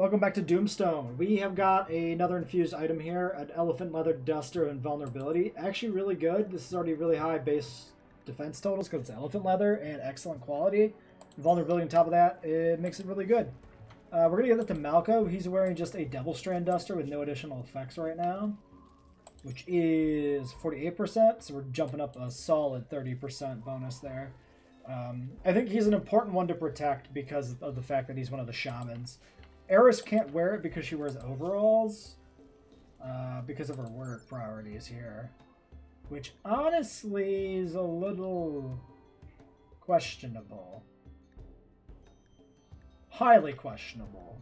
Welcome back to Doomstone. We have got another infused item here, an elephant leather duster of invulnerability. Actually really good. This is already really high base defense totals because it's elephant leather and excellent quality. Vulnerability on top of that, it makes it really good. We're going to give that to Malco. He's wearing just a Devil Strand duster with no additional effects right now, which is 48%, so we're jumping up a solid 30% bonus there. I think he's an important one to protect because of the fact that he's one of the shamans. Eris can't wear it because she wears overalls because of her work priorities here, which honestly is a little questionable. Highly questionable.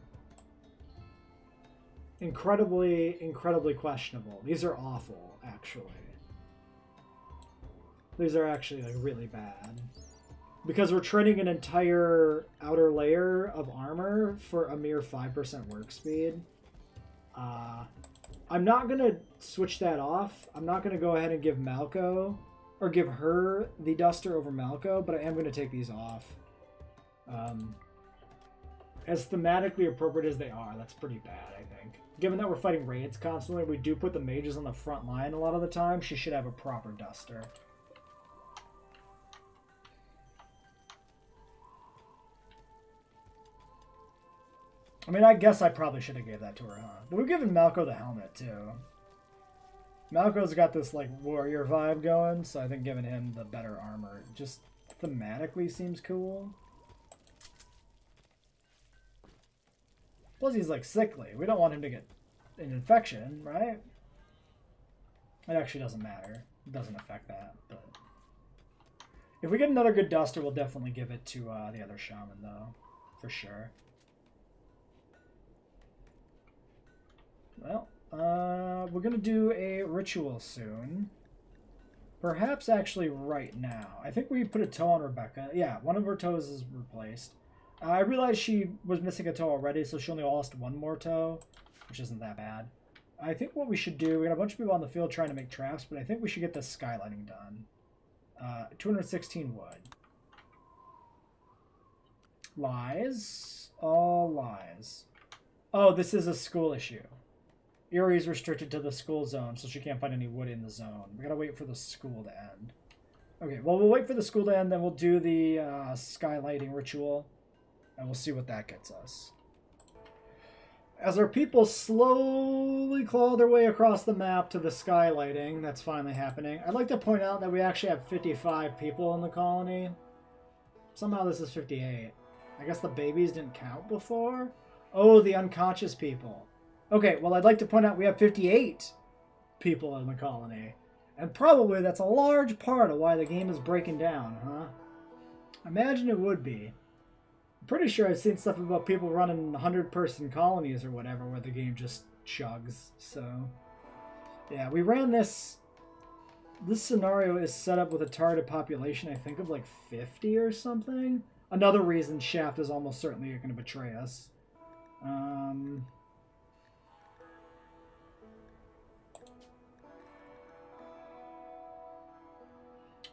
Incredibly questionable. These are awful, actually. These are actually like really bad. Because we're trading an entire outer layer of armor for a mere 5% work speed. I'm not going to switch that off. I'm not going to go ahead and give Malco, or give her the duster over Malco, but I am going to take these off. As thematically appropriate as they are, that's pretty bad, I think. Given that we're fighting raids constantly, we do put the mages on the front line a lot of the time. She should have a proper duster. I mean, I guess I probably should have gave that to her, huh? But we've given Malco the helmet, too. Malco's got this, like, warrior vibe going, so I think giving him the better armor just thematically seems cool. Plus, he's, like, sickly. We don't want him to get an infection, right? It actually doesn't matter. It doesn't affect that, but... If we get another good duster, we'll definitely give it to the other shaman, though. For sure. Well, we're going to do a ritual soon. Perhaps actually right now. I think we put a toe on Rebecca. Yeah, one of her toes is replaced. I realized she was missing a toe already, so she only lost one more toe, which isn't that bad. I think what we should do, we got a bunch of people on the field trying to make traps, but I think we should get the skylighting done. 216 wood. Lies. All lies. Oh, this is a school issue. Erie's restricted to the school zone, so she can't find any wood in the zone. We gotta wait for the school to end. Okay, well, we'll wait for the school to end, then we'll do the skylighting ritual, and we'll see what that gets us. As our people slowly claw their way across the map to the skylighting, that's finally happening. I'd like to point out that we actually have 55 people in the colony. Somehow this is 58. I guess the babies didn't count before? Oh, the unconscious people. Okay, well, I'd like to point out we have 58 people in the colony. And probably that's a large part of why the game is breaking down, huh? Imagine it would be. I'm pretty sure I've seen stuff about people running 100-person colonies or whatever where the game just chugs, so... Yeah, we ran this... This scenario is set up with a target population, I think, of like 50 or something. Another reason Shaft is almost certainly going to betray us.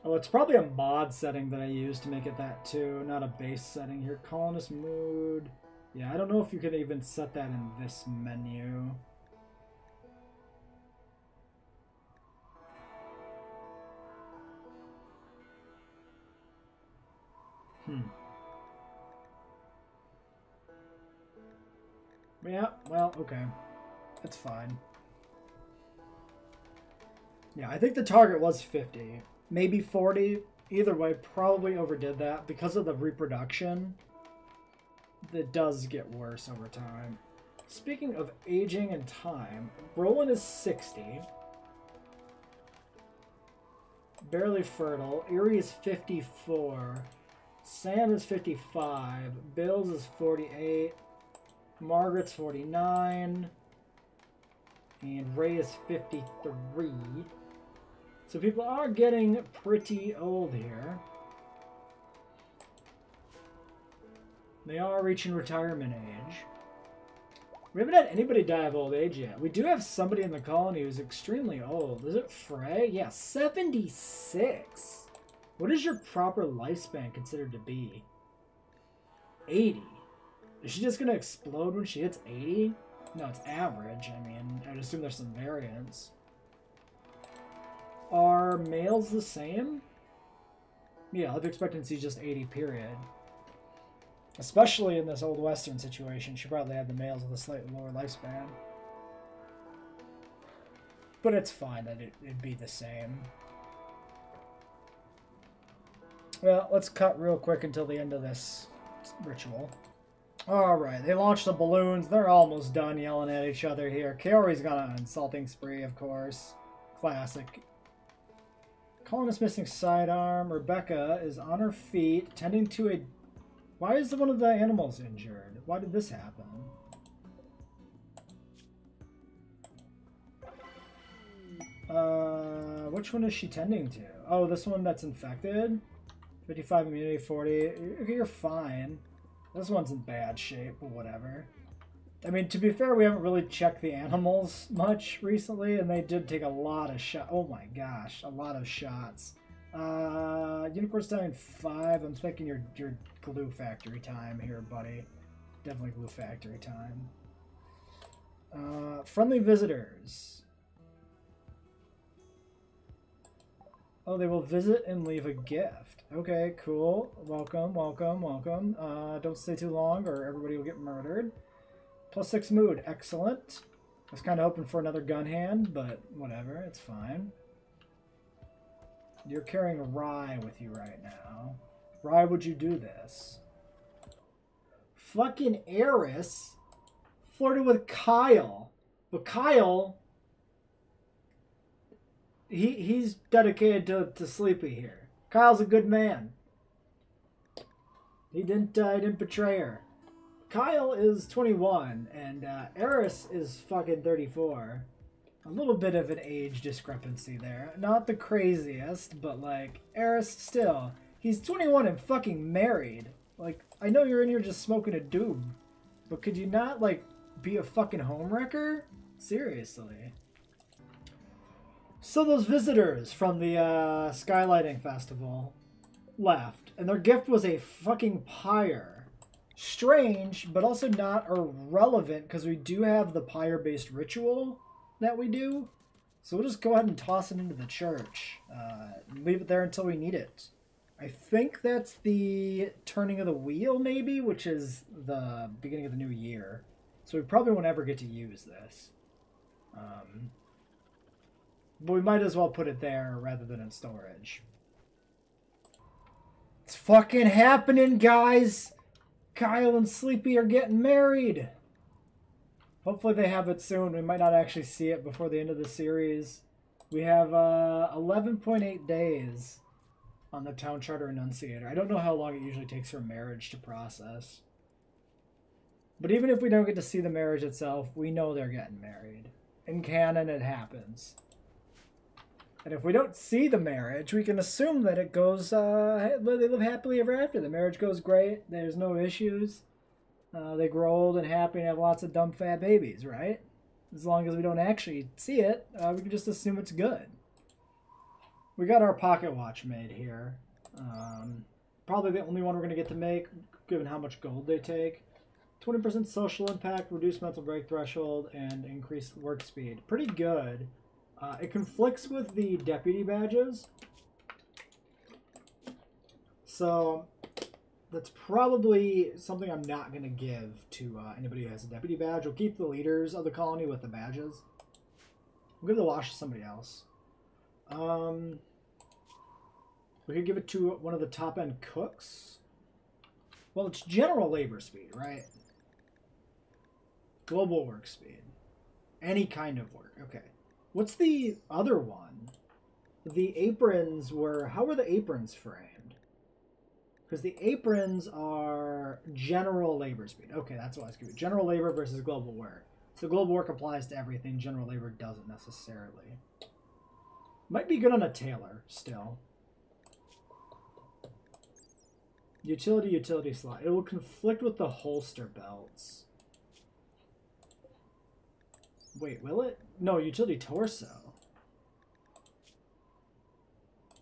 Oh, it's probably a mod setting that I use to make it that too, not a base setting here. Colonist mood. Yeah, I don't know if you can even set that in this menu. Yeah, well, okay. That's fine. Yeah, I think the target was 50. Maybe 40. Either way, probably overdid that. Because of the reproduction, it does get worse over time. Speaking of aging and time, Roland is 60. Barely fertile. Erie is 54. Sam is 55. Bills is 48. Margaret's 49. And Ray is 53. So people are getting pretty old here. They are reaching retirement age. We haven't had anybody die of old age yet. We do have somebody in the colony who's extremely old. Is it Frey? Yeah, 76. What is your proper lifespan considered to be? 80. Is she just gonna explode when she hits 80? No, it's average. I mean, I'd assume there's some variance. Are males the same? Yeah, life expectancy is just 80, period. Especially in this old western situation, she probably had the males with a slightly lower lifespan. But it's fine that it'd be the same. Well, let's cut real quick until the end of this ritual. Alright, they launched the balloons. They're almost done yelling at each other here. Kaori's got an insulting spree, of course. Classic. Colonist missing sidearm. Rebecca is on her feet, tending to a... Why is one of the animals injured? Why did this happen? Which one is she tending to? Oh, this one that's infected? 55 immunity, 40. Okay, you're fine. This one's in bad shape, but whatever. I mean, to be fair, we haven't really checked the animals much recently, and they did take a lot of shots. Oh my gosh, a lot of shots. Unicorn's time 5. I'm thinking your glue factory time here, buddy. Definitely glue factory time. Friendly visitors. Oh, they will visit and leave a gift. Okay, cool. Welcome, welcome, welcome. Don't stay too long or everybody will get murdered. +6 mood. Excellent. I was kind of hoping for another gun hand, but whatever. It's fine. You're carrying Rye with you right now. Why would you do this? Fucking Eris flirted with Kyle. But Kyle... He's dedicated to Sleepy here. Kyle's a good man. He didn't betray her. Kyle is 21 and Eris is fucking 34. A little bit of an age discrepancy there. Not the craziest, but like Eris still. He's 21 and fucking married. Like, I know you're in here just smoking a doob, but could you not like be a fucking homewrecker? Seriously. So those visitors from the Skylighting Festival left, and their gift was a fucking pyre. Strange, but also not irrelevant, because we do have the pyre-based ritual that we do. So we'll just go ahead and toss it into the church. Leave it there until we need it. I think that's the turning of the wheel, maybe, which is the beginning of the new year. So we probably won't ever get to use this. But we might as well put it there rather than in storage. It's fucking happening, guys! Kyle and Sleepy are getting married! Hopefully they have it soon. We might not actually see it before the end of the series. We have 11.8 days on the Town Charter Enunciator. I don't know how long it usually takes for marriage to process. But even if we don't get to see the marriage itself, we know they're getting married. In canon, it happens. And if we don't see the marriage, we can assume that it goes, they live happily ever after. The marriage goes great. There's no issues. They grow old and happy and have lots of dumb fat babies, right? As long as we don't actually see it, we can just assume it's good. We got our pocket watch made here. Probably the only one we're going to get to make, given how much gold they take. 20% social impact, reduced mental break threshold, and increased work speed. Pretty good. It conflicts with the deputy badges. So that's probably something I'm not going to give to anybody who has a deputy badge. We'll keep the leaders of the colony with the badges. We'll give the watch to somebody else. We could give it to one of the top-end cooks. Well, it's general labor speed, right? Global work speed. Any kind of work. Okay. What's the other one? The aprons were... How were the aprons framed? Because the aprons are general labor speed. Okay, that's what I was giving. General labor versus global work. So global work applies to everything. General labor doesn't necessarily. Might be good on a tailor still. Utility slot. It will conflict with the holster belts. Wait, will it? No, utility torso.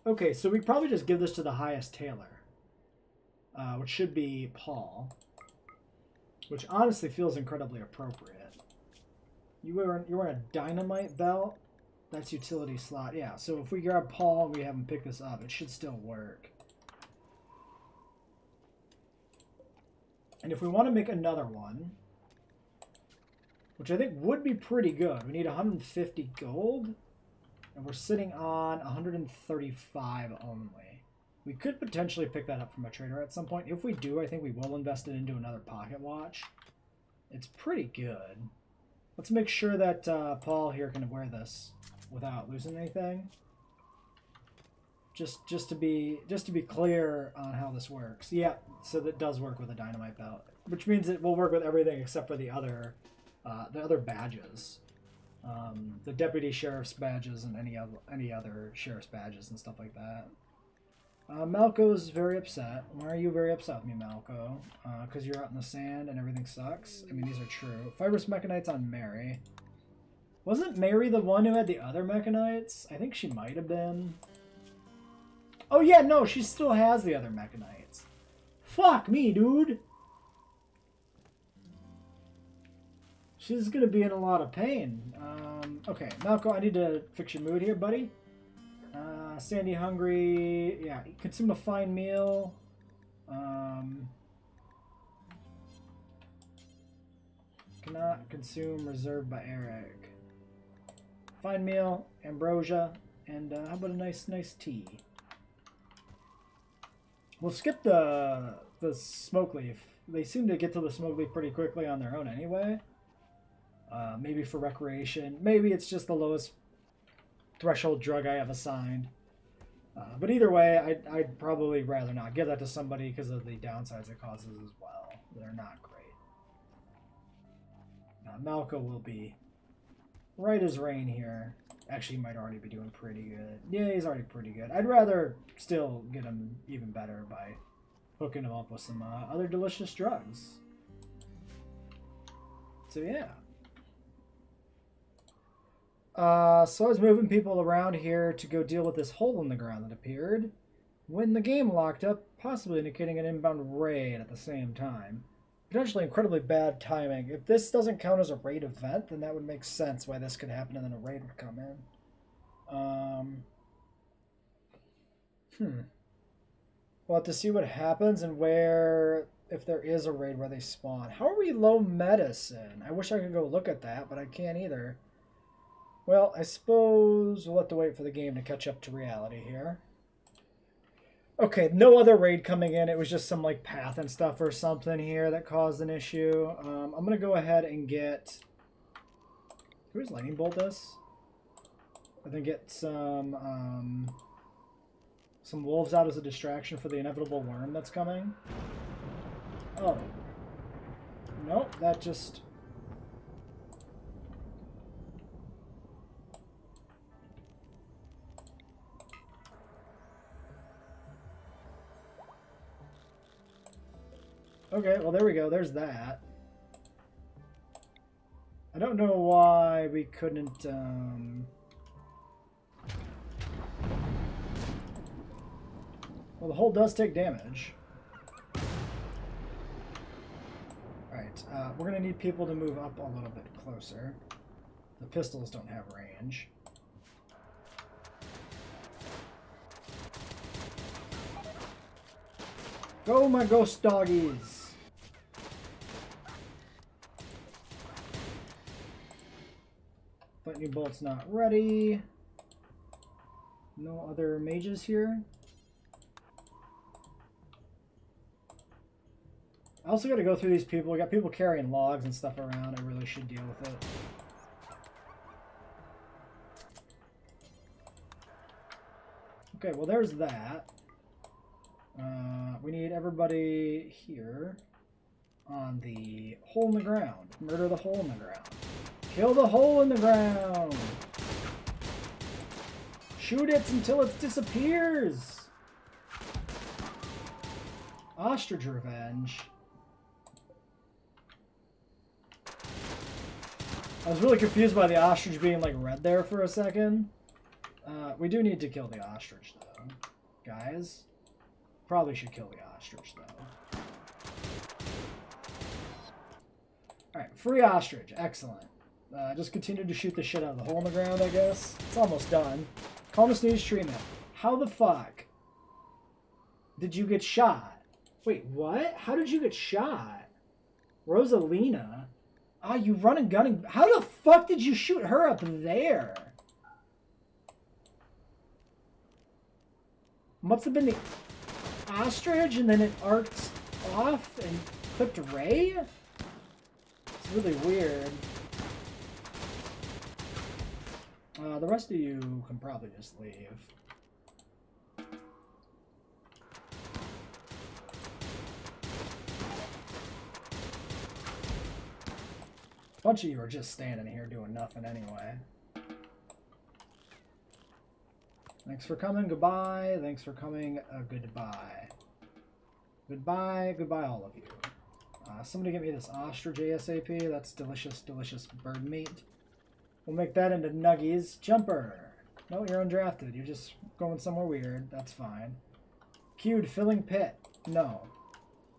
Okay, so we probably just give this to the highest tailor. Which should be Paul. which honestly feels incredibly appropriate. You wearing a dynamite belt? That's utility slot. Yeah, so if we grab Paul and we have him pick this up, it should still work. And if we want to make another one, which I think would be pretty good, we need 150 gold, and we're sitting on 135 only. We could potentially pick that up from a trader at some point. If we do, I think we will invest it into another pocket watch. It's pretty good. Let's make sure that Paul here can wear this without losing anything. Just to be clear on how this works. Yeah, so that does work with a dynamite belt, which means it will work with everything except for the other badges, the deputy sheriff's badges and any other sheriff's badges and stuff like that. Malco's very upset. Why are you very upset with me, Malco? Because you're out in the sand and everything sucks. I mean, these are true. Fibrous Mechanites on Mary. Wasn't Mary the one who had the other Mechanites? I think she might have been. Oh yeah, no, she still has the other Mechanites. Fuck me, dude. She's gonna be in a lot of pain. Okay, Malco, I need to fix your mood here, buddy. Sandy hungry. Yeah, consume a fine meal. Cannot consume reserved by Eric. Fine meal, ambrosia, and how about a nice tea? We'll skip the smoke leaf. They seem to get to the smoke leaf pretty quickly on their own anyway. Maybe for recreation. Maybe it's just the lowest threshold drug I have assigned. But either way, I'd probably rather not give that to somebody because of the downsides it causes as well. They're not great. Malco will be right as rain here. Actually, he might already be doing pretty good. Yeah, he's already pretty good. I'd rather still get him even better by hooking him up with some other delicious drugs. So yeah. So I was moving people around here to go deal with this hole in the ground that appeared when the game locked up, possibly indicating an inbound raid at the same time. Potentially incredibly bad timing. If this doesn't count as a raid event, then that would make sense why this could happen and then a raid would come in. We'll have to see what happens and where, if there is a raid where they spawn. How are we low medicine? I wish I could go look at that, but I can't either. Well, I suppose we'll have to wait for the game to catch up to reality here. Okay, no other raid coming in. It was just some like path and stuff or something here that caused an issue. I'm going to go ahead and get... Who's lightning bolt this? I think get some wolves out as a distraction for the inevitable worm that's coming. Oh. Nope, that just... Okay, well there we go. There's that. I don't know why we couldn't... Well, the hole does take damage. Alright, we're going to need people to move up a little bit closer. The pistols don't have range. Go, my ghost doggies! Lightning bolt's not ready. No other mages here. I also got to go through these people. We got people carrying logs and stuff around. I really should deal with it. Okay, well there's that. We need everybody here on the hole in the ground. Murder the hole in the ground. Kill the hole in the ground. Shoot it until it disappears. Ostrich revenge. I was really confused by the ostrich being like red there for a second. We do need to kill the ostrich though, guys. Probably should kill the ostrich though. Alright, free ostrich. Excellent. Just continue to shoot the shit out of the hole in the ground, I guess. It's almost done. Colonist needs treatment. How the fuck did you get shot? Wait, what? How did you get shot? Rosalina? Ah, you run and gun and... How the fuck did you shoot her up there? Must have been the ostrich and then it arced off and clipped Ray? It's really weird. The rest of you can probably just leave. A bunch of you are just standing here doing nothing anyway. Thanks for coming, goodbye. Thanks for coming, goodbye. Goodbye, goodbye all of you. Somebody get me this ostrich ASAP. That's delicious, delicious bird meat. We'll make that into nuggies. Jumper. No, you're undrafted. You're just going somewhere weird. That's fine. Queued filling pit. No.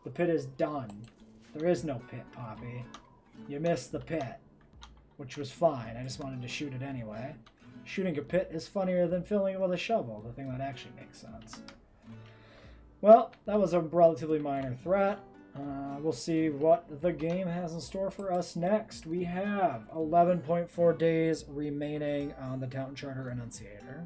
The pit is done. There is no pit, Poppy. You missed the pit. Which was fine. I just wanted to shoot it anyway. Shooting a pit is funnier than filling it with a shovel. The thing that actually makes sense. Well, that was a relatively minor threat. We'll see what the game has in store for us next. We have 11.4 days remaining on the Town Charter Enunciator.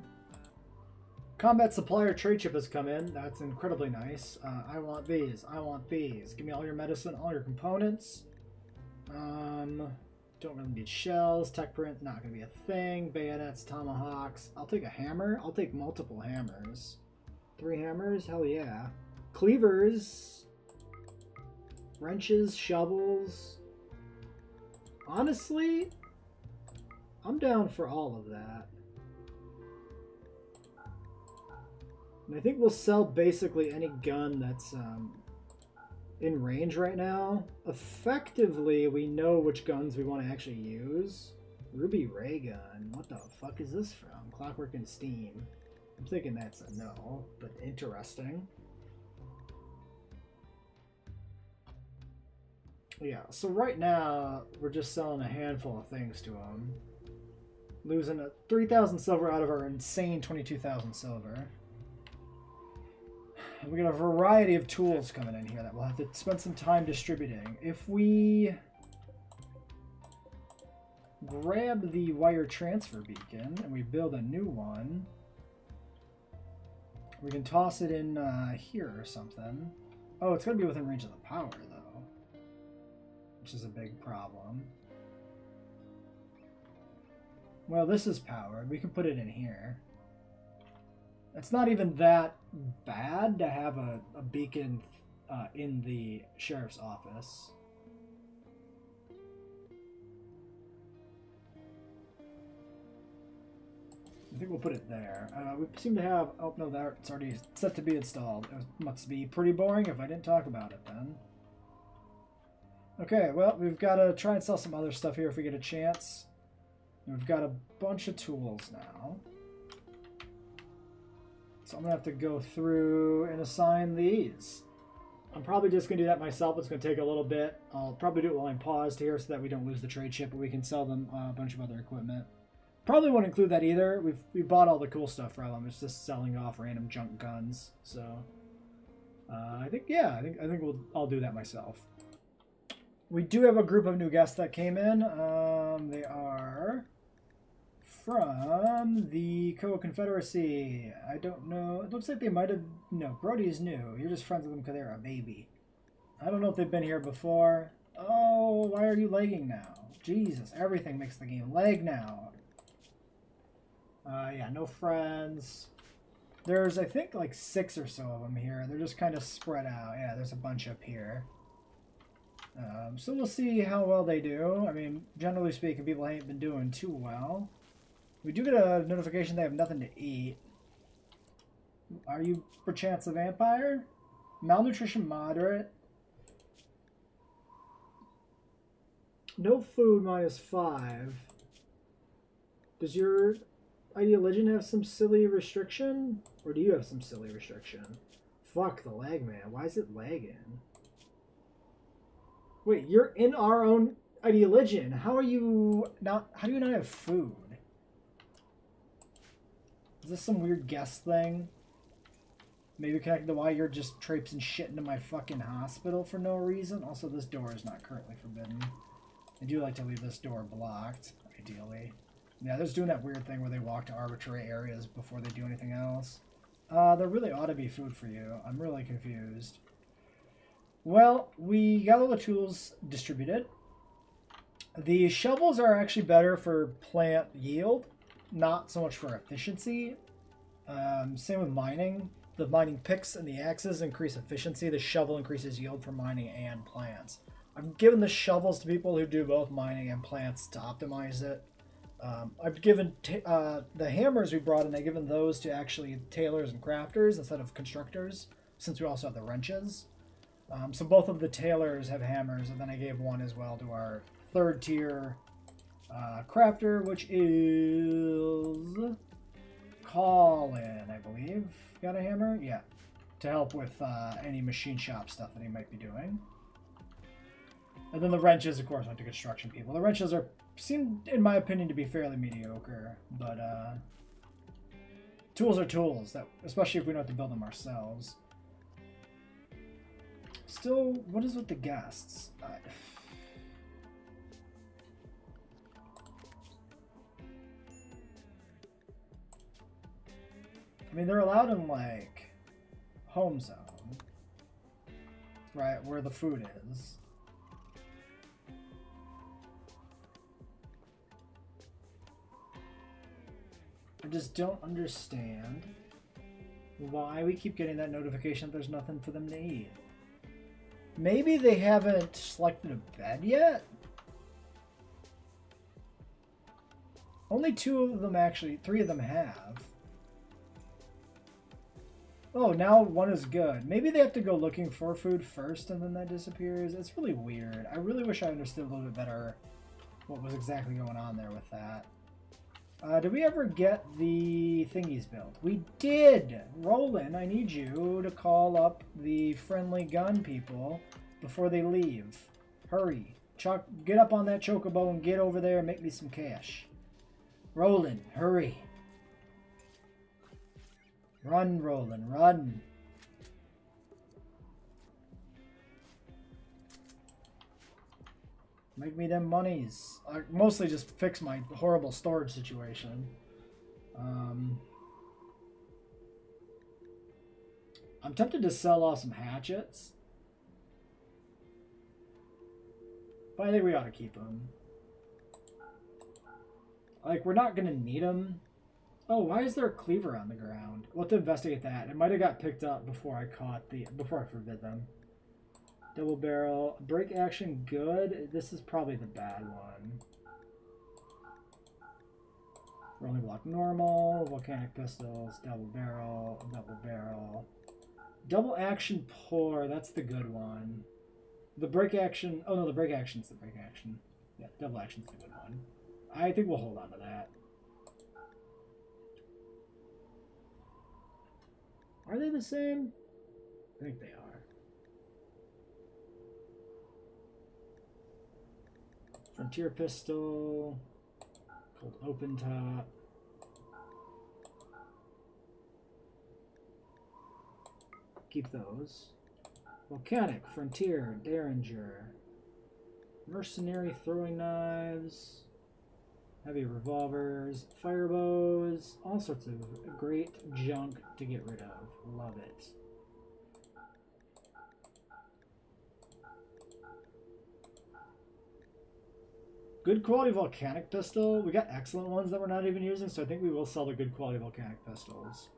Combat Supplier trade chip has come in. That's incredibly nice. I want these. I want these. Give me all your medicine, all your components. Don't really need shells. Tech print, not going to be a thing. Bayonets, tomahawks. I'll take a hammer. I'll take multiple hammers. 3 hammers? Hell yeah. Cleavers. Wrenches, shovels. Honestly, I'm down for all of that. And I think we'll sell basically any gun that's in range right now. Effectively, we know which guns we want to actually use. Ruby ray gun. What the fuck is this from? Clockwork and Steam. I'm thinking that's a no, but interesting. Yeah, so right now, we're just selling a handful of things to them. Losing 3,000 silver out of our insane 22,000 silver. We got a variety of tools coming in here that we'll have to spend some time distributing. If we grab the wire transfer beacon and we build a new one, we can toss it in here or something. Oh, it's going to be within range of the power, though. Which is a big problem. Well, this is powered. We can put it in here. It's not even that bad to have a beacon in the sheriff's office. I think we'll put it there. We seem to have... Oh, no, it's already set to be installed. It must be pretty boring if I didn't talk about it then. Okay, well, we've got to try and sell some other stuff here if we get a chance. We've got a bunch of tools now. So I'm going to have to go through and assign these. I'm probably just going to do that myself. It's going to take a little bit. I'll probably do it while I'm paused here so that we don't lose the trade chip, but we can sell them a bunch of other equipment. Probably won't include that either. We bought all the cool stuff from them. It's just selling off random junk guns. So I think I'll do that myself. We do have a group of new guests that came in. They are from the Co-Confederacy. I don't know. It looks like they might have... No, Brody's new. You're just friends with them because they're a baby. I don't know if they've been here before. Oh, why are you lagging now? Jesus, everything makes the game lag now. Yeah, no friends. There's, I think, like 6 or so of them here. They're just kind of spread out. Yeah, there's a bunch up here. So we'll see how well they do. I mean, generally speaking, people ain't been doing too well. We do get a notification they have nothing to eat. Are you perchance a vampire? Malnutrition moderate. No food -5. Does your Ideal Legend have some silly restriction? Or do you have some silly restriction? Fuck the lag, man. Why is it lagging? Wait, you're in our own Ideologian, how are you not? How do you not have food? Is this some weird guest thing? Maybe connected to why you're just traipsing shit into my fucking hospital for no reason? Also, this door is not currently forbidden. I do like to leave this door blocked, ideally. Yeah, they're just doing that weird thing where they walk to arbitrary areas before they do anything else. There really ought to be food for you. I'm really confused. Well, we got all the tools distributed. The shovels are actually better for plant yield, not so much for efficiency. Same with mining. The mining picks and the axes increase efficiency. The shovel increases yield for mining and plants. I've given the shovels to people who do both mining and plants to optimize it. I've given the hammers we brought in, I've given those to actually tailors and crafters instead of constructors, since we also have the wrenches. So both of the tailors have hammers, and then I gave one as well to our third tier crafter, which is Colin, I believe. Got a hammer? Yeah. To help with any machine shop stuff that he might be doing. And then the wrenches, of course, went to construction people. The wrenches seem, in my opinion, to be fairly mediocre, but tools are tools, especially if we don't have to build them ourselves. Still, what is with the guests? I mean, they're allowed in, like, home zone, right, where the food is. I just don't understand why we keep getting that notification that there's nothing for them to eat. Maybe they haven't selected a bed yet? Only 2 of them actually, 3 of them have. Oh, now 1 is good. Maybe they have to go looking for food first and then that disappears. It's really weird. I really wish I understood a little bit better what was exactly going on there with that. Did we ever get the thingies built? We did! Roland, I need you to call up the friendly gun people before they leave. Hurry. Chuck, get up on that chocobo and get over there and make me some cash. Roland, hurry. Run, Roland, run. Make me them monies. I mostly just fix my horrible storage situation. I'm tempted to sell off some hatchets. But I think we ought to keep them. Like, we're not going to need them. Oh, why is there a cleaver on the ground? We'll have to investigate that. It might have got picked up before I forbid them. Double barrel. Break action, good. This is probably the bad one. Rolling block normal. Volcanic pistols. Double barrel. Double barrel. Double action poor. That's the good one. The break action. Oh no, the break action's the break action. Yeah, double action's the good one. I think we'll hold on to that. Are they the same? I think they are. Frontier pistol, called open top. Keep those. Volcanic, Frontier, Derringer, Mercenary throwing knives, heavy revolvers, fire bows, all sorts of great junk to get rid of. Love it. Good quality volcanic pistol. We got excellent ones that we're not even using, so I think we will sell the good quality volcanic pistols.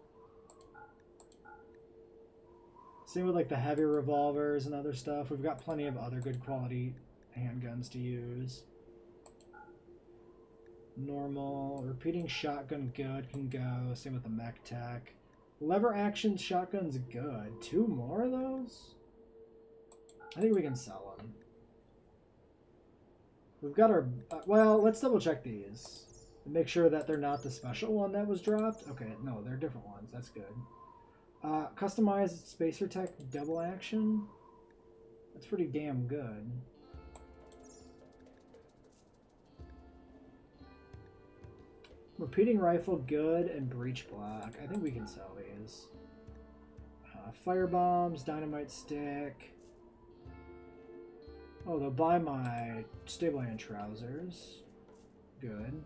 Same with like the heavy revolvers and other stuff. We've got plenty of other good quality handguns to use. Normal. Repeating shotgun good can go. Same with the mech tech. Lever action shotgun's good. 2 more of those? I think we can sell them. We've got our... well, let's double check these. And make sure that they're not the special one that was dropped. Okay, no, they're different ones. That's good. Customized Spacer Tech double action. That's pretty damn good. Repeating rifle, good, and breach block. I think we can sell these. Fire bombs, dynamite stick. Oh, they'll buy my stable hand trousers. Good.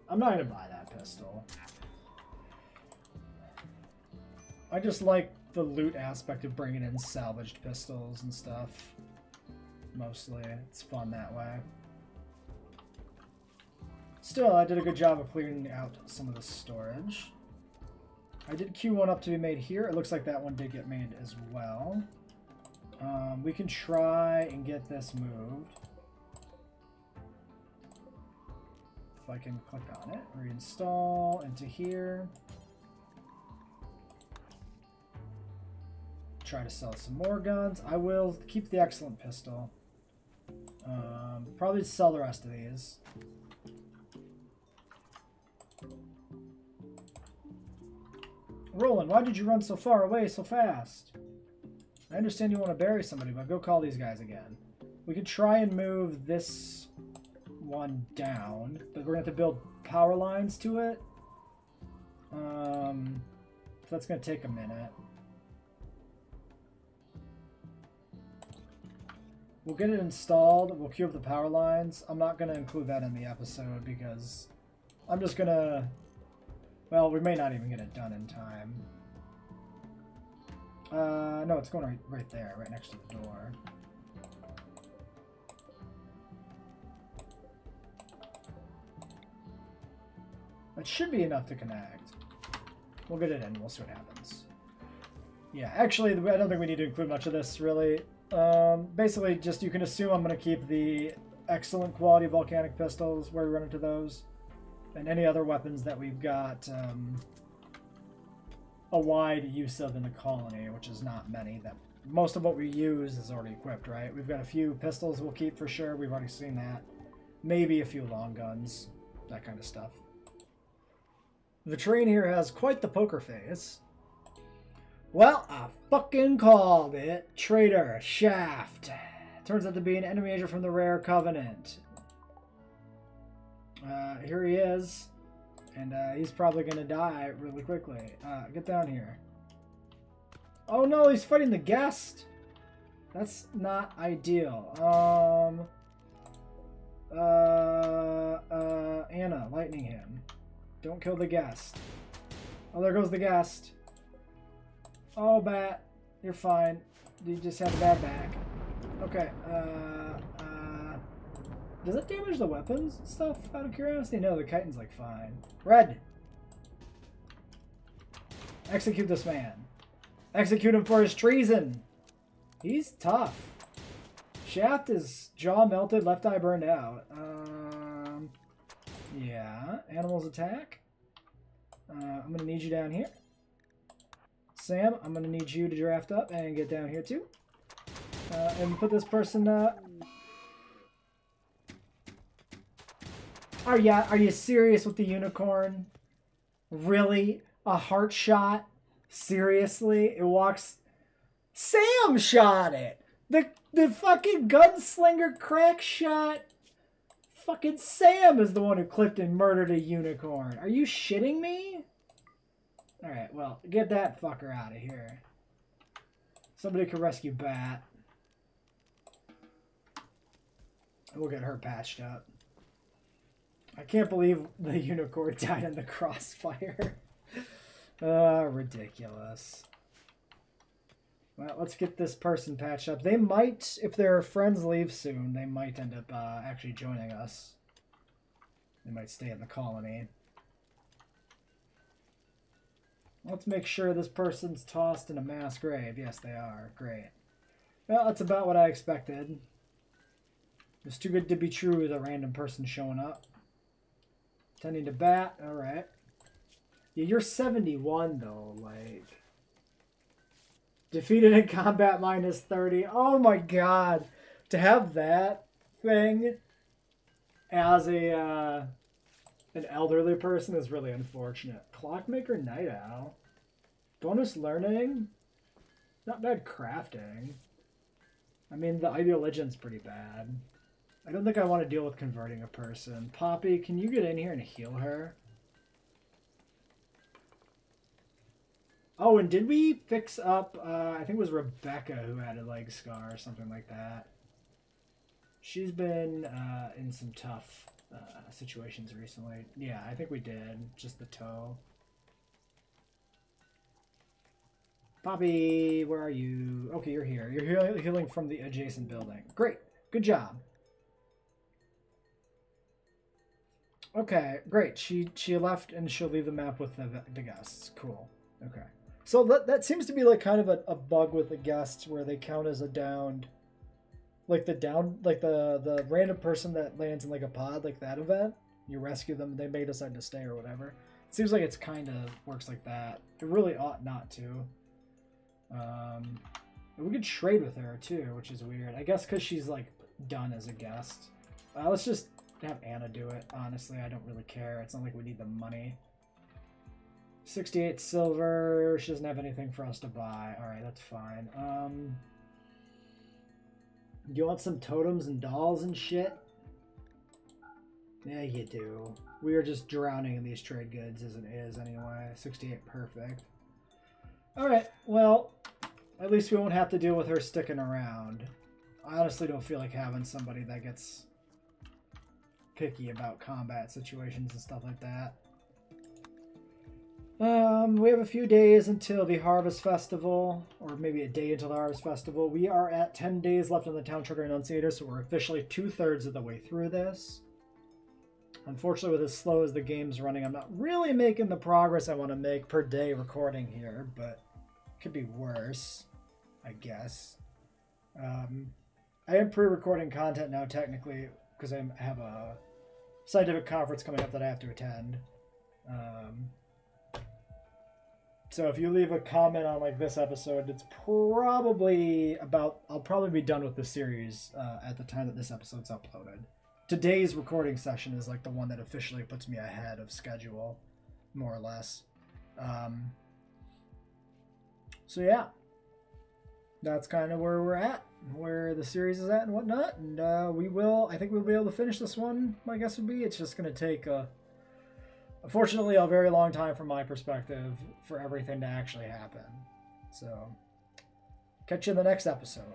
I'm not gonna buy that pistol. I just like the loot aspect of bringing in salvaged pistols and stuff. Mostly, it's fun that way. Still, I did a good job of clearing out some of the storage. I did queue one up to be made here. It looks like that one did get made as well. We can try and get this moved. If I can click on it, reinstall into here. Try to sell some more guns. I will keep the excellent pistol. Probably sell the rest of these. Roland, why did you run so far away so fast? I understand you want to bury somebody, but go call these guys again. We could try and move this one down, but we're going to have to build power lines to it. So that's going to take a minute. We'll get it installed. We'll queue up the power lines. I'm not going to include that in the episode because I'm just going to... Well, we may not even get it done in time. No, it's going right there, right next to the door. That should be enough to connect. We'll get it in. We'll see what happens. Yeah, actually, I don't think we need to include much of this, really. Basically, just you can assume I'm going to keep the excellent quality volcanic pistols where we run into those. And any other weapons that we've got a wide use of in the colony, which is not many. That most of what we use is already equipped, right? We've got a few pistols we'll keep for sure. We've already seen that. Maybe a few long guns, that kind of stuff. The train here has quite the poker face. Well, I fucking called it. Traitor, Shaft. Turns out to be an enemy agent from the Rare Covenant. Here he is, and he's probably gonna die really quickly. Get down here. Oh no, he's fighting the guest. That's not ideal. Anna, lightning him. Don't kill the guest. Oh, there goes the guest. Oh, Bat, you're fine. You just have a bad back. Okay, does it damage the weapons and stuff, out of curiosity? No, the chitin's like fine. Red! Execute this man. Execute him for his treason! He's tough. Shaft is jaw melted, left eye burned out. Yeah. Animals attack. I'm gonna need you down here. Sam, I'm gonna need you to draft up and get down here too. And put this person, Are you serious with the unicorn? Really? A heart shot? Seriously? It walks... Sam shot it! The fucking gunslinger crack shot! Fucking Sam is the one who clipped and murdered a unicorn. Are you shitting me? Alright, well, get that fucker out of here. Somebody can rescue Bat. We'll get her patched up. I can't believe the unicorn died in the crossfire. Ridiculous. Well, let's get this person patched up. They might, if their friends leave soon, they might end up actually joining us. They might stay in the colony. Let's make sure this person's tossed in a mass grave. Yes, they are. Great. Well, that's about what I expected. It's too good to be true, the random person showing up. Tending to Bat. Alright. Yeah, you're 71, though. Like... Defeated in combat minus 30. Oh my god. To have that thing as a an elderly person is really unfortunate. Clockmaker Night Owl. Bonus learning. Not bad crafting. I mean, the Ideal Legion's pretty bad. I don't think I want to deal with converting a person. Poppy, can you get in here and heal her? Oh, and did we fix up, I think it was Rebecca who had a leg scar or something like that. She's been in some tough situations recently. Yeah, I think we did. Just the toe. Poppy, where are you? Okay, you're here. You're healing from the adjacent building. Great. Good job. Okay, great. She left and she'll leave the map with the guests. Cool. Okay. So that seems to be like kind of a bug with the guests where they count as a downed, like the random person that lands in like a pod, like that event. You rescue them, they may decide to stay or whatever. It seems like it's kind of works like that. It really ought not to. We could trade with her too, which is weird. I guess because she's like done as a guest. Let's just have Anna do it. Honestly, I don't really care. It's not like we need the money. 68 silver. She doesn't have anything for us to buy. All right, that's fine. Do you want some totems and dolls and shit? Yeah, you do. We are just drowning in these trade goods as it is anyway. 68, perfect. All right, well, at least we won't have to deal with her sticking around. I honestly don't feel like having somebody that gets picky about combat situations and stuff like that. We have a few days until the Harvest Festival, or maybe a day until the Harvest Festival. We are at 10 days left on the Town Charter Annunciator, so we're officially 2/3 of the way through this. Unfortunately, with as slow as the game's running, I'm not really making the progress I want to make per day recording here, but it could be worse, I guess. I am pre-recording content now, technically, because I have a scientific conference coming up that I have to attend. So if you leave a comment on like this episode, it's probably about, I'll probably be done with the series at the time that this episode's uploaded. Today's recording session is like the one that officially puts me ahead of schedule, more or less. So yeah, that's kind of where we're at, where the series is at and whatnot. And I think we'll be able to finish this one, my guess would be. It's just going to take unfortunately, a very long time from my perspective for everything to actually happen. So, catch you in the next episode.